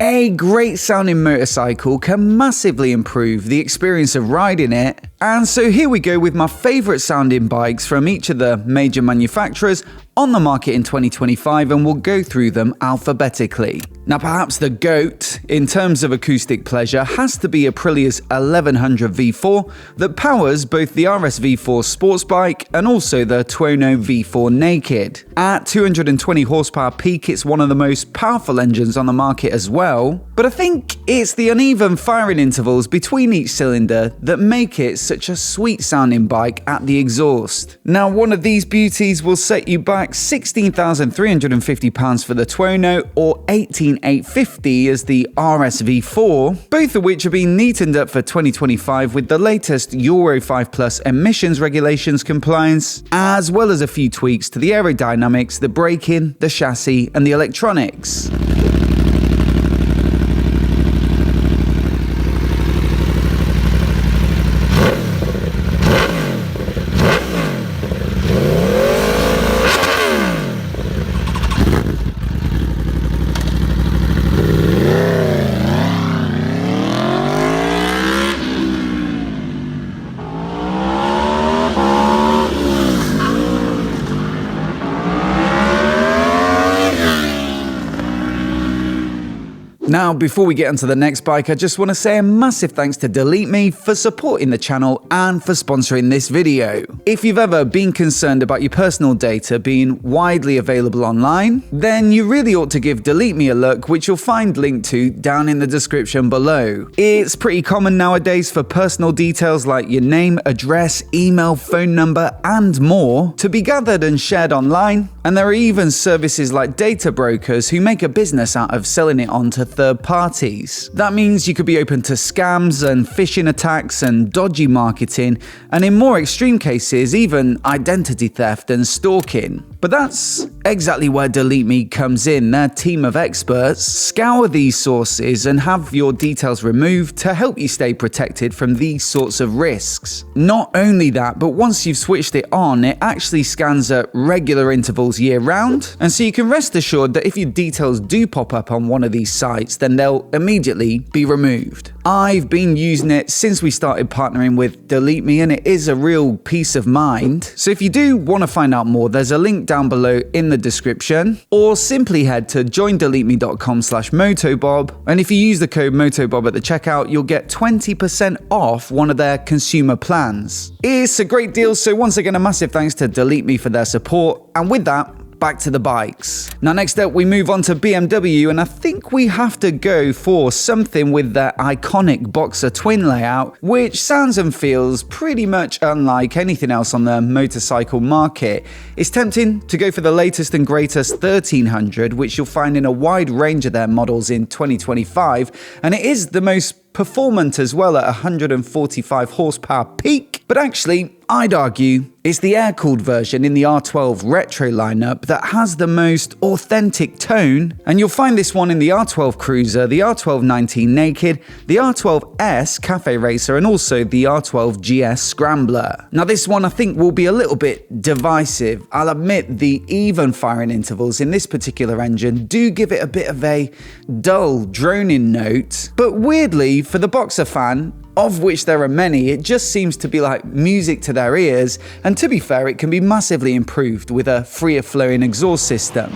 A great sounding motorcycle can massively improve the experience of riding it, and so here we go with my favourite sounding bikes from each of the major manufacturers on the market in 2025, and we'll go through them alphabetically. Now perhaps the GOAT in terms of acoustic pleasure has to be Aprilia's 1100 V4 that powers both the RS V4 sports bike and also the Tuono V4 Naked. At 220 horsepower peak, it's one of the most powerful engines on the market as well, but I think it's the uneven firing intervals between each cylinder that make it such a sweet sounding bike at the exhaust. Now one of these beauties will set you back £16,350 for the Tuono or $18,850 as the RS V4, both of which are being neatened up for 2025 with the latest Euro 5 Plus emissions regulations compliance, as well as a few tweaks to the aerodynamics, the braking, the chassis and the electronics. Now, before we get onto the next bike, I just want to say a massive thanks to DeleteMe for supporting the channel and for sponsoring this video. If you've ever been concerned about your personal data being widely available online, then you really ought to give DeleteMe a look, which you'll find linked to down in the description below. It's pretty common nowadays for personal details like your name, address, email, phone number, and more to be gathered and shared online, and there are even services like data brokers who make a business out of selling it on to third parties. That means you could be open to scams and phishing attacks and dodgy marketing, and in more extreme cases, even identity theft and stalking. But that's exactly where DeleteMe comes in. Their team of experts scour these sources and have your details removed to help you stay protected from these sorts of risks. Not only that, but once you've switched it on, it actually scans at regular intervals year round, and so you can rest assured that if your details do pop up on one of these sites, then they'll immediately be removed. I've been using it since we started partnering with DeleteMe, and it is a real peace of mind. So if you do want to find out more, there's a link down below in the description, or simply head to joindeleteme.com/motobob, and if you use the code MOTOBOB at the checkout, you'll get 20% off one of their consumer plans. It's a great deal, so once again a massive thanks to DeleteMe for their support, and with that, back to the bikes. Now next up we move on to BMW, and I think we have to go for something with their iconic Boxer twin layout, which sounds and feels pretty much unlike anything else on the motorcycle market. It's tempting to go for the latest and greatest 1300, which you'll find in a wide range of their models in 2025, and it is the most performant as well at 145 horsepower peak, but actually I'd argue it's the air-cooled version in the R12 Retro lineup that has the most authentic tone, and you'll find this one in the R12 Cruiser, the R12 19 Naked, the R12S Cafe Racer, and also the R12 GS Scrambler. Now this one I think will be a little bit divisive. I'll admit the even firing intervals in this particular engine do give it a bit of a dull, droning note, but weirdly, for the Boxer fan, of which there are many, it just seems to be like music to their ears, and to be fair, it can be massively improved with a freer flowing exhaust system.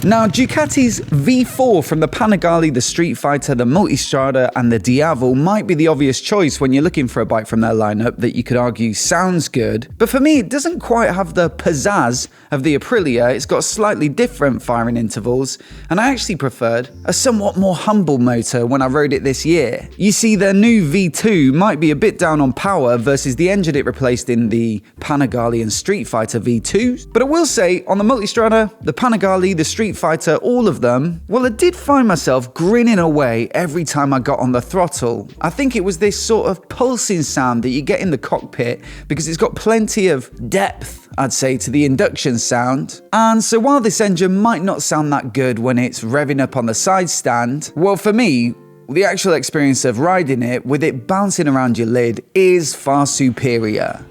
Now, Ducati's V4 from the Panigale, the Street Fighter, the Multistrada and the Diavel might be the obvious choice when you're looking for a bike from their lineup that you could argue sounds good, but for me it doesn't quite have the pizzazz of the Aprilia. It's got slightly different firing intervals, and I actually preferred a somewhat more humble motor when I rode it this year. You see, their new V2 might be a bit down on power versus the engine it replaced in the Panigale and Street Fighter V2s, but I will say on the Multistrada, the Panigale, the Street Street Fighter, all of them, well, I did find myself grinning away every time I got on the throttle. I think it was this sort of pulsing sound that you get in the cockpit because it's got plenty of depth, I'd say, to the induction sound. And so while this engine might not sound that good when it's revving up on the side stand, well, for me, the actual experience of riding it with it bouncing around your lid is far superior.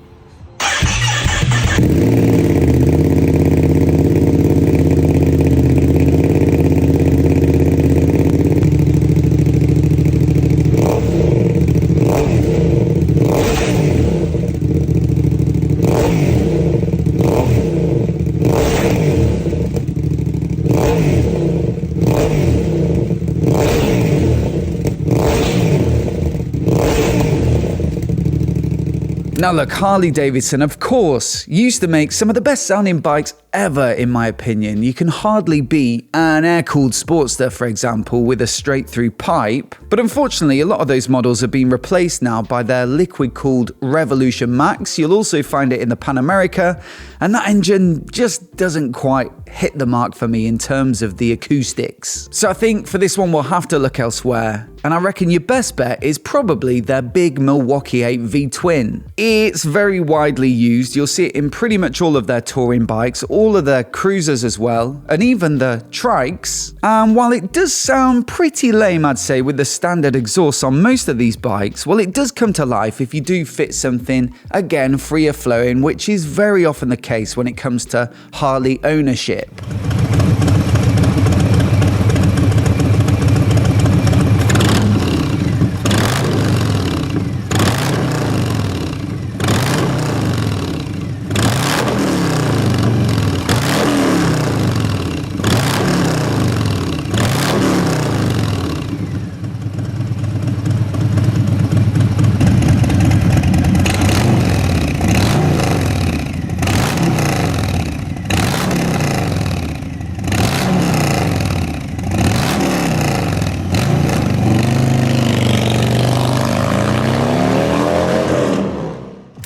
Now look, Harley-Davidson, of course, used to make some of the best sounding bikes ever, in my opinion. You can hardly beat an air-cooled Sportster, for example, with a straight-through pipe. But unfortunately, a lot of those models have been replaced now by their liquid-cooled Revolution Max. You'll also find it in the Pan America, and that engine just doesn't quite hit the mark for me in terms of the acoustics. So I think for this one, we'll have to look elsewhere. And I reckon your best bet is probably their big Milwaukee 8 V-twin. It's very widely used. You'll see it in pretty much all of their touring bikes, all of their cruisers as well, and even the trikes. And while it does sound pretty lame, I'd say, with the standard exhaust on most of these bikes, well, it does come to life if you do fit something, again, freer flowing, which is very often the case when it comes to Harley ownership.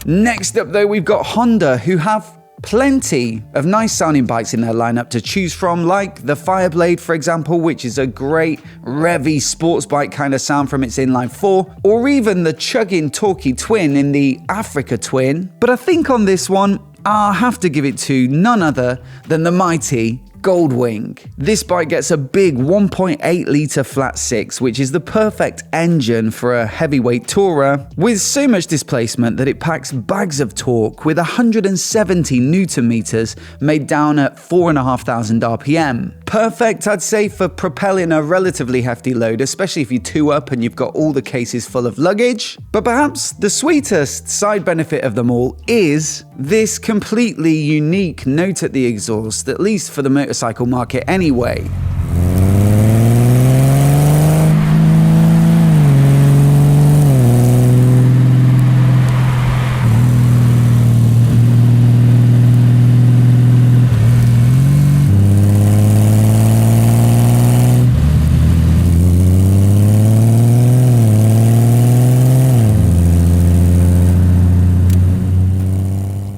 Next up though, we've got Honda, who have plenty of nice sounding bikes in their lineup to choose from, like the Fireblade, for example, which is a great revvy sports bike kind of sound from its inline 4, or even the chugging torquey twin in the Africa Twin. But I think on this one, I'll have to give it to none other than the mighty Goldwing. This bike gets a big 1.8 litre flat 6, which is the perfect engine for a heavyweight tourer, with so much displacement that it packs bags of torque with 170 Newton meters made down at 4,500 RPM. Perfect, I'd say, for propelling a relatively hefty load, especially if you two up and you've got all the cases full of luggage. But perhaps the sweetest side benefit of them all is this completely unique note at the exhaust, at least for the motorcycle market anyway.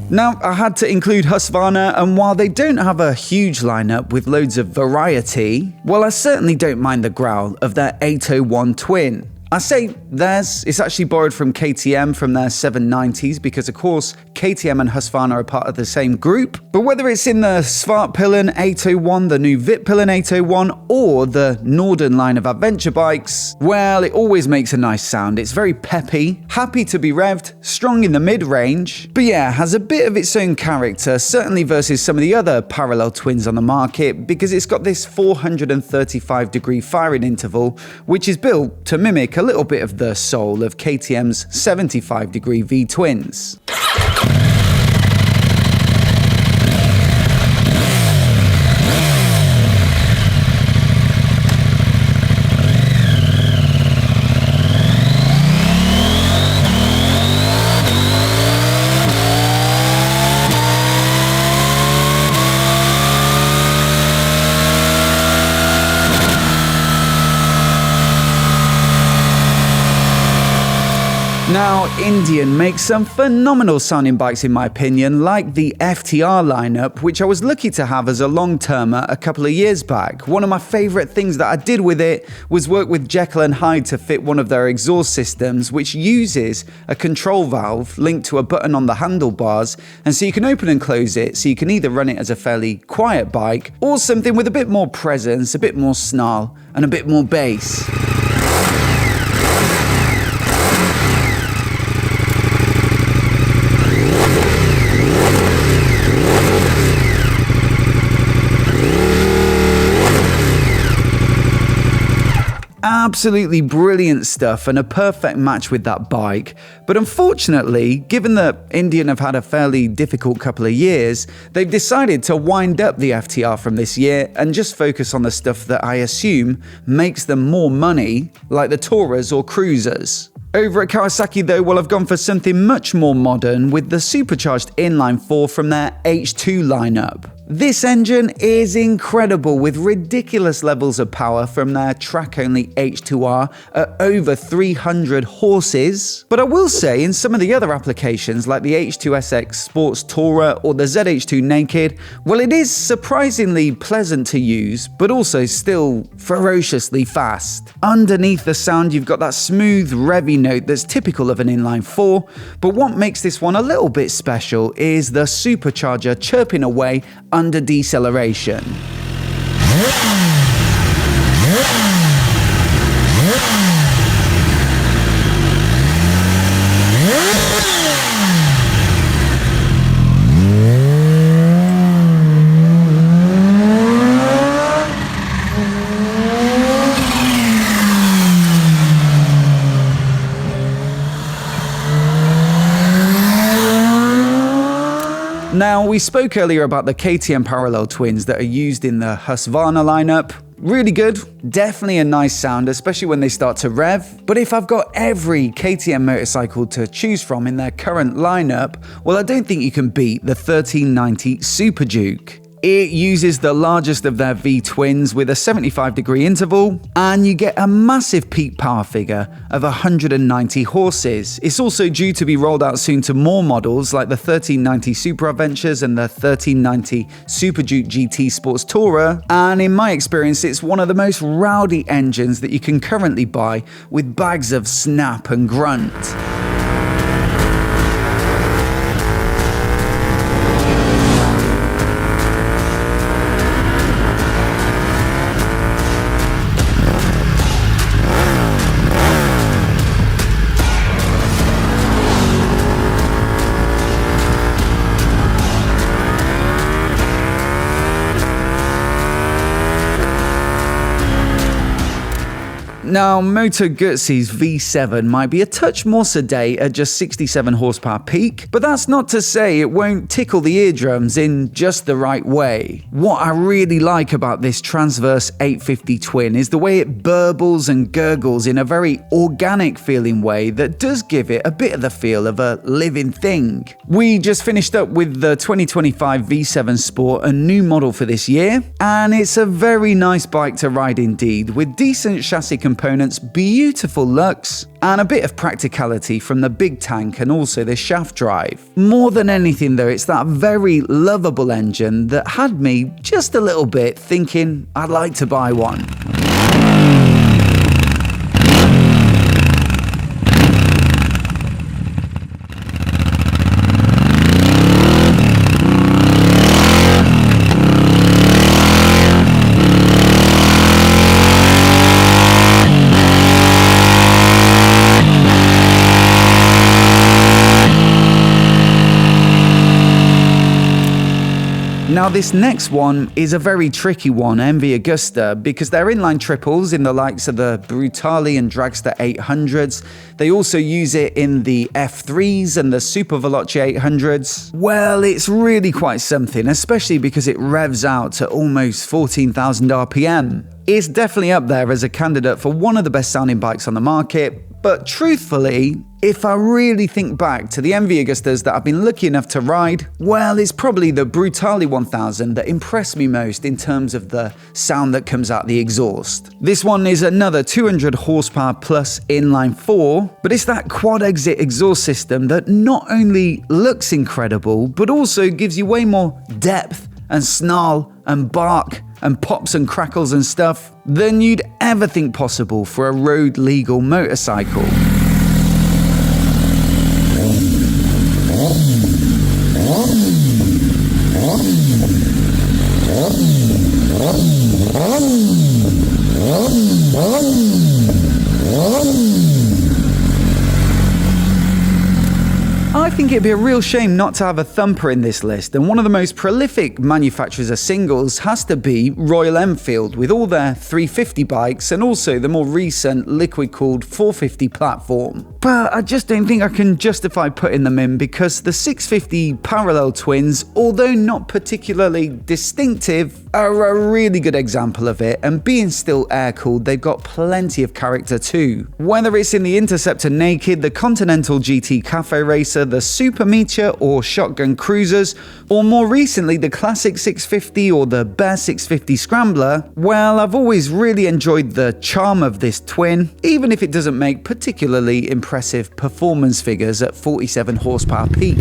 Now, I had to include Husqvarna, and while they don't have a huge lineup with loads of variety, well, I certainly don't mind the growl of their 801 twin. I say theirs, it's actually borrowed from KTM from their 790s because, of course, KTM and Husqvarna are part of the same group. But whether it's in the Svartpillen 801, the new Vitpillen 801, or the Norden line of adventure bikes, well, it always makes a nice sound. It's very peppy, happy to be revved, strong in the mid-range, but yeah, has a bit of its own character, certainly versus some of the other parallel twins on the market, because it's got this 435-degree firing interval, which is built to mimic a little bit of the soul of KTM's 75-degree V-twins. Now, Indian makes some phenomenal sounding bikes in my opinion, like the FTR lineup, which I was lucky to have as a long-termer a couple of years back. One of my favourite things that I did with it was work with Jekyll and Hyde to fit one of their exhaust systems, which uses a control valve linked to a button on the handlebars, and so you can open and close it, so you can either run it as a fairly quiet bike, or something with a bit more presence, a bit more snarl, and a bit more bass. Absolutely brilliant stuff and a perfect match with that bike. But unfortunately, given that Indian have had a fairly difficult couple of years, they've decided to wind up the FTR from this year and just focus on the stuff that I assume makes them more money, like the Touras or Cruisers. Over at Kawasaki though, well, I've gone for something much more modern with the supercharged inline 4 from their H2 lineup. This engine is incredible with ridiculous levels of power from their track-only H2R at over 300 horses. But I will say in some of the other applications like the H2SX Sports Tourer or the ZH2 Naked, well, it is surprisingly pleasant to use, but also still ferociously fast. Underneath the sound, you've got that smooth, revvy note that's typical of an inline 4, but what makes this one a little bit special is the supercharger chirping away under deceleration. Now, we spoke earlier about the KTM parallel twins that are used in the Husqvarna lineup. Really good, definitely a nice sound, especially when they start to rev. But if I've got every KTM motorcycle to choose from in their current lineup, well, I don't think you can beat the 1390 Super Duke. It uses the largest of their V-twins with a 75-degree interval, and you get a massive peak power figure of 190 horses. It's also due to be rolled out soon to more models like the 1390 Super Adventures and the 1390 Super Duke GT Sports Tourer, and in my experience, it's one of the most rowdy engines that you can currently buy with bags of snap and grunt. Now, Moto Guzzi's V7 might be a touch more sedate at just 67 horsepower peak, but that's not to say it won't tickle the eardrums in just the right way. What I really like about this Transverse 850 twin is the way it burbles and gurgles in a very organic feeling way that does give it a bit of the feel of a living thing. We just finished up with the 2025 V7 Sport, a new model for this year, and it's a very nice bike to ride indeed, with decent chassis components, beautiful looks, and a bit of practicality from the big tank and also the shaft drive. More than anything though, it's that very lovable engine that had me just a little bit thinking I'd like to buy one. Now this next one is a very tricky one, MV Agusta, because they're inline triples in the likes of the Brutale and Dragster 800s. They also use it in the F3s and the Super Veloce 800s. Well, it's really quite something, especially because it revs out to almost 14,000 RPM. It's definitely up there as a candidate for one of the best sounding bikes on the market, But truthfully, if I really think back to the MV Agustas that I've been lucky enough to ride, well, it's probably the Brutale 1000 that impressed me most in terms of the sound that comes out the exhaust. This one is another 200 horsepower plus inline 4, but it's that quad exit exhaust system that not only looks incredible, but also gives you way more depth and snarl and bark and pops and crackles and stuff than you'd ever think possible for a road legal motorcycle. I think it'd be a real shame not to have a thumper in this list, and one of the most prolific manufacturers of singles has to be Royal Enfield, with all their 350 bikes and also the more recent liquid-cooled 450 platform. But I just don't think I can justify putting them in because the 650 parallel twins, although not particularly distinctive, are a really good example of it, and being still air-cooled, they've got plenty of character too. Whether it's in the Interceptor Naked, the Continental GT Cafe Racer, the Super Meteor or Shotgun Cruisers, or more recently the Classic 650 or the Bear 650 Scrambler, well, I've always really enjoyed the charm of this twin, even if it doesn't make particularly impressive performance figures at 47 horsepower peak.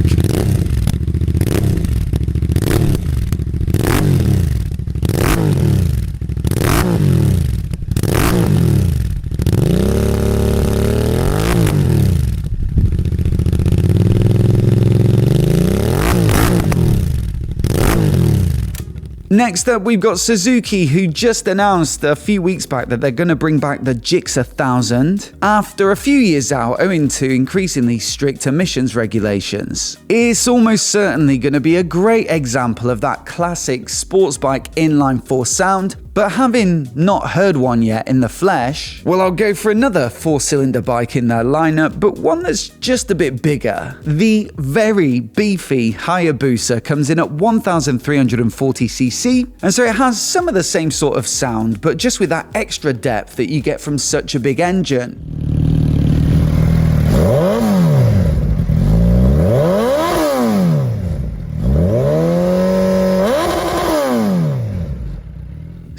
Next up, we've got Suzuki, who just announced a few weeks back that they're going to bring back the GIKESURE 1000 after a few years out owing to increasingly strict emissions regulations. It's almost certainly going to be a great example of that classic sports bike inline 4 sound, but having not heard one yet in the flesh, well, I'll go for another 4-cylinder bike in their lineup, but one that's just a bit bigger. The very beefy Hayabusa comes in at 1,340cc, and so it has some of the same sort of sound, but just with that extra depth that you get from such a big engine.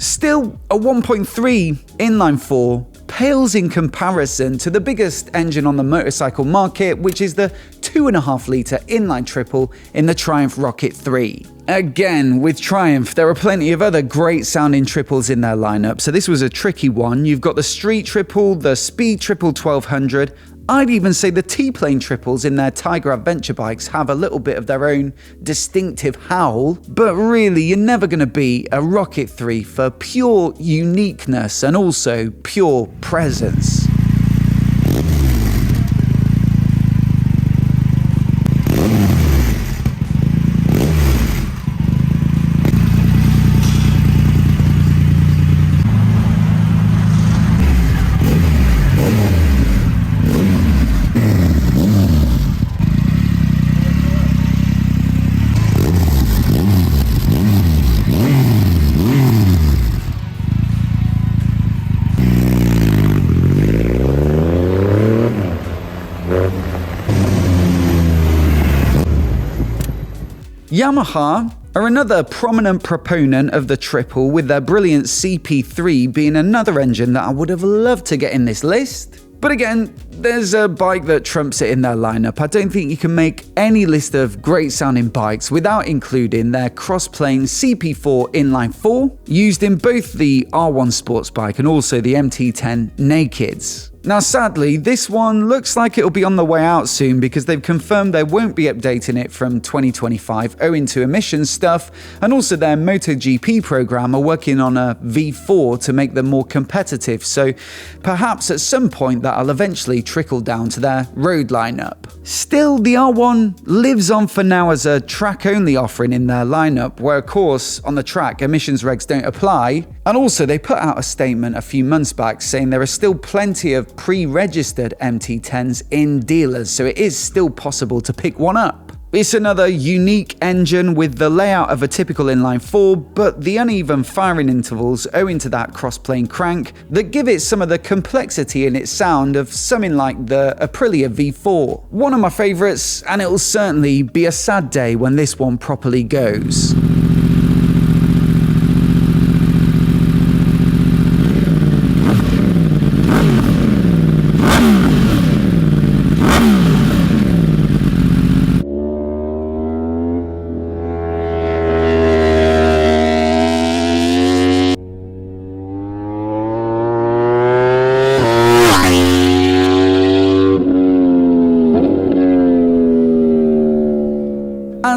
Still, a 1.3 inline 4 pales in comparison to the biggest engine on the motorcycle market, which is the 2.5-litre inline triple in the Triumph Rocket 3. Again, with Triumph, there are plenty of other great sounding triples in their lineup, so this was a tricky one. You've got the Street Triple, the Speed Triple 1200, I'd even say the T-Plane triples in their Tiger Adventure bikes have a little bit of their own distinctive howl, but really you're never going to beat a Rocket 3 for pure uniqueness and also pure presence. Yamaha are another prominent proponent of the triple, with their brilliant CP3 being another engine that I would have loved to get in this list. But again, there's a bike that trumps it in their lineup. I don't think you can make any list of great sounding bikes without including their cross-plane CP4 inline 4, used in both the R1 sports bike and also the MT10 Nakeds. Now sadly, this one looks like it'll be on the way out soon because they've confirmed they won't be updating it from 2025 owing to emissions stuff, and also their MotoGP program are working on a V4 to make them more competitive, so perhaps at some point that'll eventually trickle down to their road lineup. Still, the R1 lives on for now as a track-only offering in their lineup, where of course on the track emissions regs don't apply, and also they put out a statement a few months back saying there are still plenty of pre-registered MT10s in dealers, so it is still possible to pick one up. It's another unique engine with the layout of a typical inline 4, but the uneven firing intervals owing to that cross-plane crank that give it some of the complexity in its sound of something like the Aprilia V4. One of my favourites, and it'll certainly be a sad day when this one properly goes.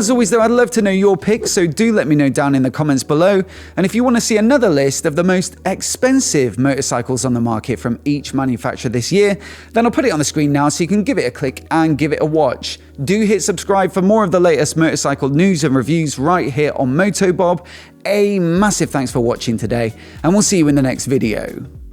As always though, I'd love to know your picks, so do let me know down in the comments below. And if you want to see another list of the most expensive motorcycles on the market from each manufacturer this year, then I'll put it on the screen now so you can give it a click and give it a watch. Do hit subscribe for more of the latest motorcycle news and reviews right here on MOTOBOB. A massive thanks for watching today, and we'll see you in the next video.